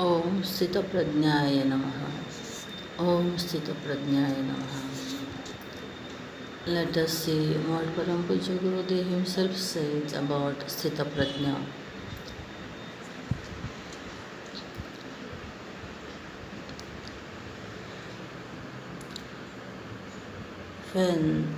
ओम स्थितप्रज्ञाय नमः. ओम स्थितप्रज्ञाय नमः. Let us see what Param Pujya Gurudev himself says about Sthitaprajna. When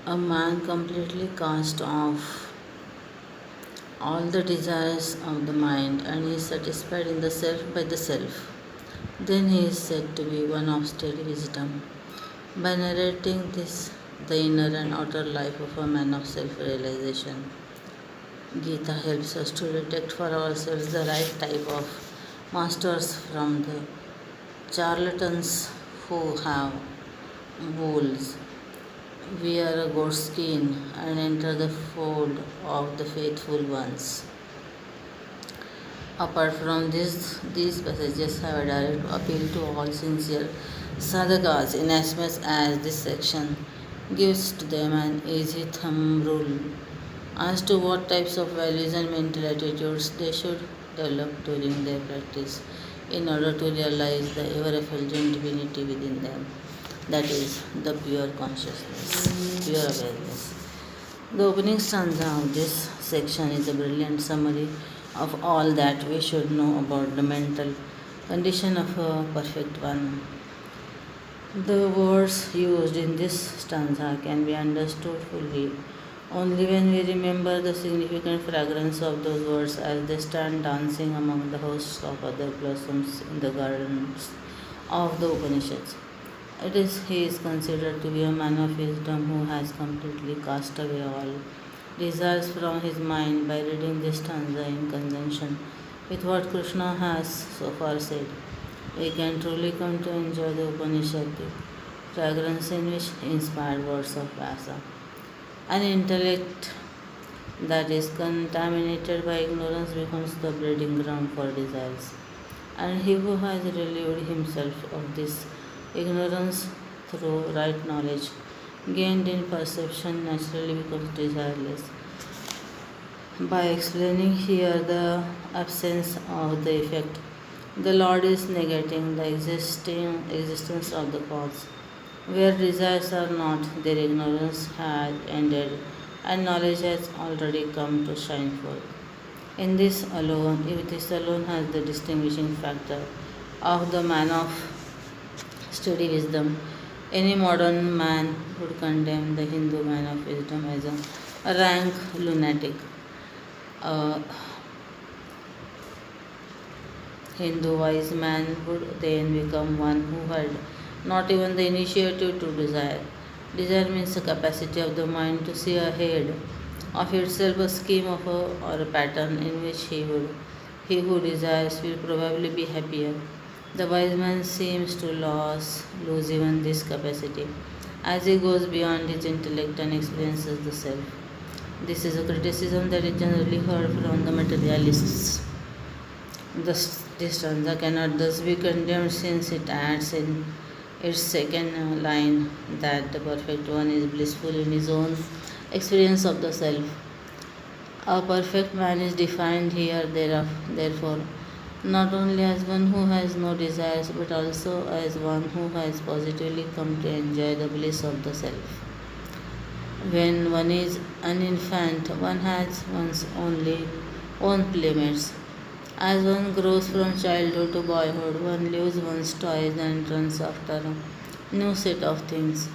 a man completely casts off all the desires of the mind and is satisfied in the self by the self, then he is said to be one of steady wisdom. By narrating this, the inner and outer life of a man of self-realization, Gita helps us to detect for ourselves the right type of masters from the charlatans who have wolves, wear a goat skin, and enter the fold of the faithful ones. Apart from this, these passages have a direct appeal to all sincere sadhakas, inasmuch as this section gives to them an easy thumb rule as to what types of values and mental attitudes they should develop during their practice in order to realize the ever-effulgent divinity within them, that is, the pure consciousness, pure awareness. The opening stanza of this section is a brilliant summary of all that we should know about the mental condition of a perfect one. The words used in this stanza can be understood fully only when we remember the significant fragrance of those words as they stand dancing among the hosts of other blossoms in the gardens of the Upanishads. He is considered to be a man of wisdom who has completely cast away all desires from his mind by reading this stanza in conjunction with what Krishna has so far said. We can truly come to enjoy the Upanishadic fragrance in which inspired words of Vyasa. An intellect that is contaminated by ignorance becomes the breeding ground for desires, and he who has relieved himself of this ignorance through right knowledge gained in perception naturally becomes desireless. By explaining here the absence of the effect, the Lord is negating the existence of the cause. Where desires are not, their ignorance has ended and knowledge has already come to shine forth. If this alone has the distinguishing factor of the man of steady wisdom, any modern man would condemn the Hindu man of wisdom as a rank lunatic. A Hindu wise man would then become one who had not even the initiative to desire. Desire means the capacity of the mind to see ahead of itself a scheme or a pattern in which he who desires will probably be happier. The wise man seems to lose even this capacity as he goes beyond his intellect and experiences the self. This is a criticism that is generally heard from the materialists. This stanza cannot thus be condemned since it adds in its second line that the perfect one is blissful in his own experience of the self. A perfect man is defined here, therefore, not only as one who has no desires but also as one who has positively come to enjoy the bliss of the self. When one is an infant, one has one's own playmates. As one grows from childhood to boyhood, one leaves one's toys and runs after a new set of things.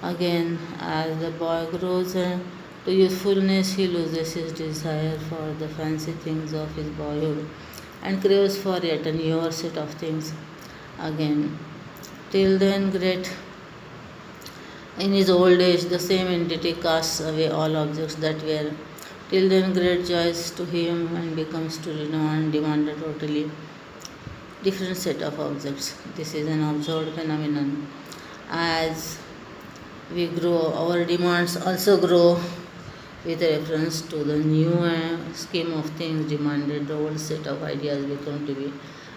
Again, as the boy grows to youthfulness, he loses his desire for the fancy things of his boyhood and craves for yet a newer set of things. Again, till then, in his old age, the same entity casts away all objects that were till then great joys to him and becomes to demand a totally different set of objects. This is an observed phenomenon. As we grow, our demands also grow with reference to the new scheme of things demanded. The old set of ideas come to be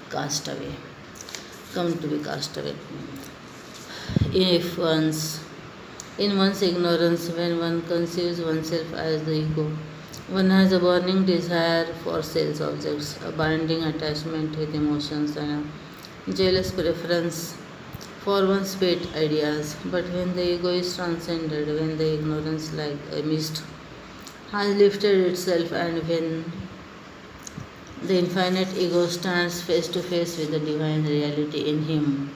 cast away. If in one's ignorance, when one conceives oneself as the ego, One has a burning desire for sales objects, a binding attachment with emotions, and a jealous preference for one's pet ideas. But when the ego is transcended, when the ignorance, like a mist, has lifted itself, and when the infinite ego stands face to face with the divine reality in him,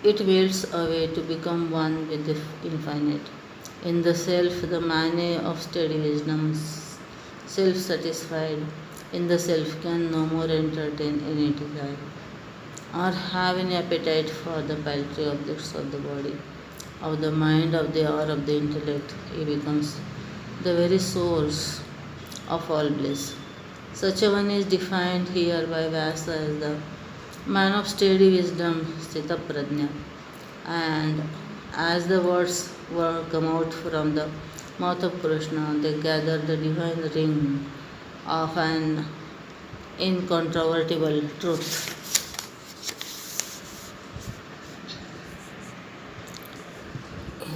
it melts away to become one with the infinite. In the self, the mane of steady wisdom, self satisfied in the self, can no more entertain any desire or have any appetite for the paltry objects of the body, of the mind, of the or of the intellect. He becomes the very source of all bliss. Such a one is defined here by Vyasa as the man of steady wisdom, Sthita Prajna. And as the words were come out from the mouth of Krishna, they gather the divine ring of an incontrovertible truth.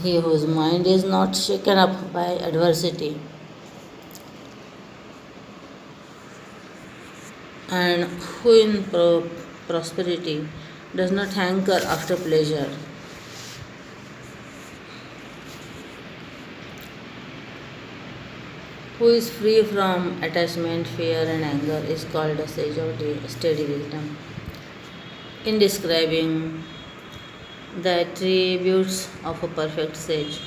He whose mind is not shaken up by adversity and who in prosperity does not hanker after pleasure, who is free from attachment, fear, and anger, is called a sage of steady wisdom. In describing the attributes of a perfect sage,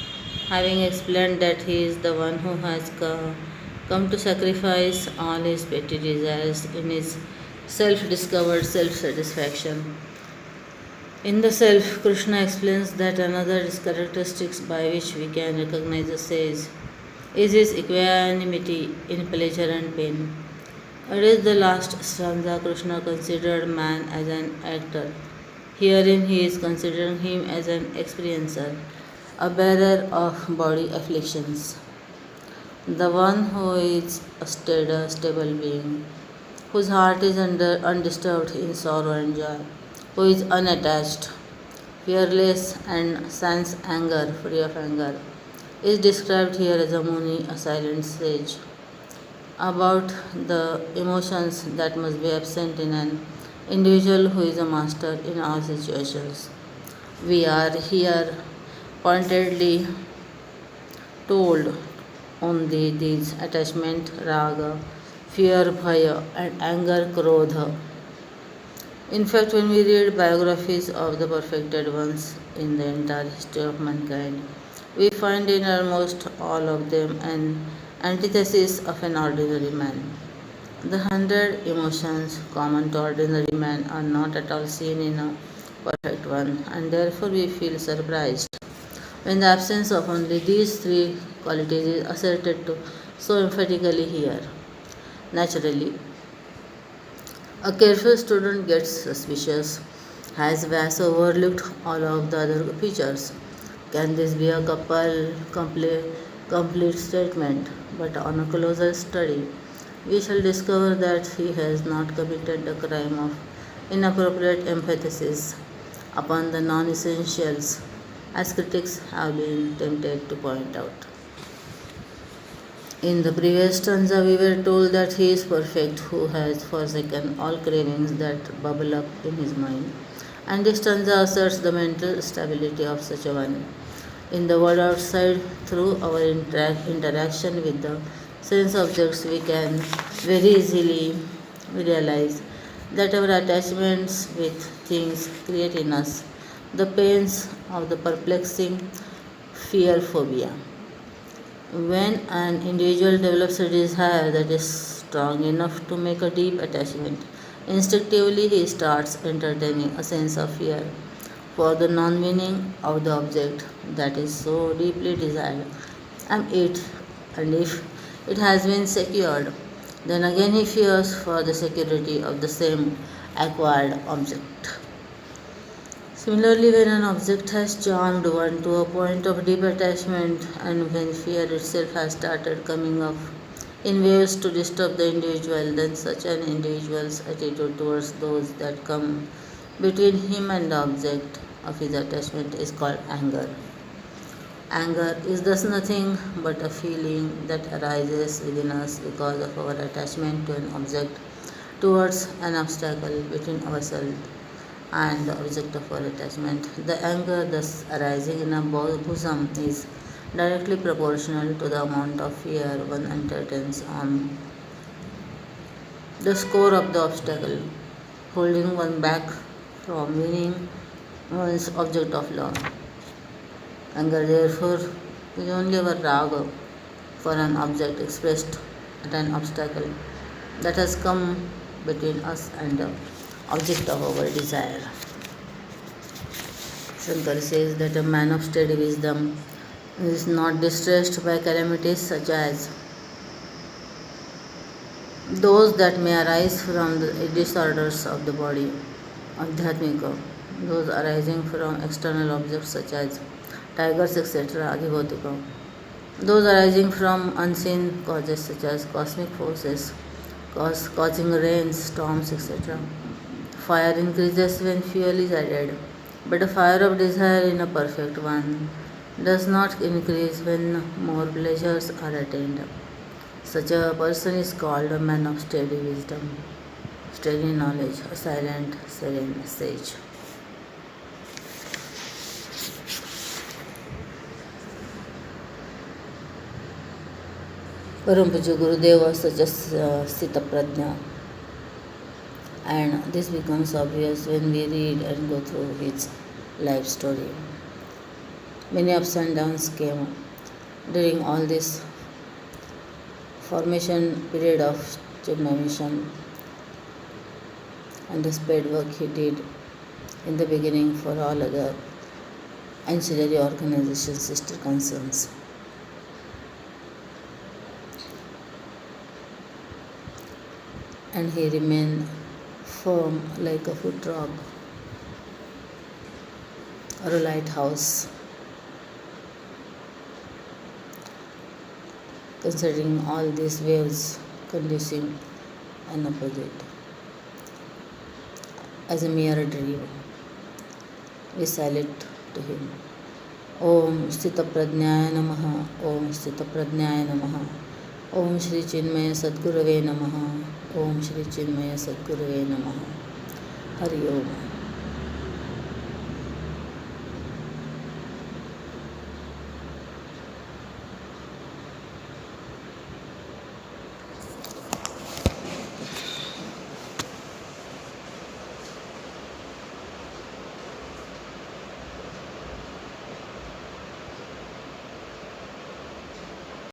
having explained that he is the one who has come to sacrifice all his petty desires in his self discovered self satisfaction. In the self, Krishna explains that another characteristics by which we can recognize a sage is his equanimity in pleasure and pain. It is the last stanza. Krishna considered man as an actor. Herein he is considering him as an experiencer, a bearer of body afflictions, the one who is a stable being, whose heart is undisturbed in sorrow and joy, who is unattached, fearless, and sans anger, free of anger, is described here as a Muni, a silent sage. About the emotions that must be absent in an individual who is a master in all situations. We are here pointedly told only these attachment, raga, fear, bhaya, and anger, krodha. In fact, when we read biographies of the perfected ones in the entire history of mankind, we find in almost all of them an antithesis of an ordinary man. The 100 emotions common to ordinary man are not at all seen in a perfect one, and therefore we feel surprised when the absence of only these three qualities is asserted to so emphatically here. Naturally, a careful student gets suspicious. Has Vyasa overlooked all of the other features? Can this be a complete statement? But on a closer study, we shall discover that he has not committed the crime of inappropriate emphasis upon the non essentials, as critics have been tempted to point out. In the previous stanza, we were told that he is perfect who has forsaken all cravings that bubble up in his mind. And this stanza asserts the mental stability of such a one. In the world outside, through our interaction with the sense objects, we can very easily realize that our attachments with things create in us the pains of the perplexing fear phobia. When an individual develops a desire that is strong enough to make a deep attachment, instinctively he starts entertaining a sense of fear for the non meaning of the object that is so deeply desired. And if it has been secured, then again he fears for the security of the same acquired object. Similarly, when an object has charmed one to a point of deep attachment, and when fear itself has started coming up in waves to disturb the individual, then such an individual's attitude towards those that come between him and the object of his attachment is called anger. Anger is thus nothing but a feeling that arises within us because of our attachment to an object, towards an obstacle between ourselves and the object of our attachment. The anger thus arising in a bosom is directly proportional to the amount of fear one entertains on the score of the obstacle, holding one back from winning one's object of love. Anger, therefore, is only our raga for an object expressed at an obstacle that has come between us and the object of our desire. Shankar says that a man of steady wisdom is not distressed by calamities such as those that may arise from the disorders of the body, adhyatmika, those arising from external objects such as tigers, etc., adhibautika, those arising from unseen causes such as cosmic forces, causing rains, storms, etc. Fire increases when fuel is added, but the fire of desire in a perfect one does not increase when more pleasures are attained. Such a person is called a man of steady wisdom, steady knowledge, a silent, serene sage. Parampujya Gurudev was such a Sthita Prajna, and this becomes obvious when we read and go through his life story. Many ups and downs came during all this formation period of Chennai mission and the spade work he did in the beginning for all other ancillary organizations, sister concerns. And he remained firm like a foot rock or a lighthouse, considering all these waves conducing an opposite. As a mere dream, we salute to him. Om Sthita Prajnaya Namaha, Om Sthita Prajnaya Namaha, Om Shri Chinmaya Sadgurave Namaha, Om Shri Chinmaya Sadgurave Namaha. Hari Om.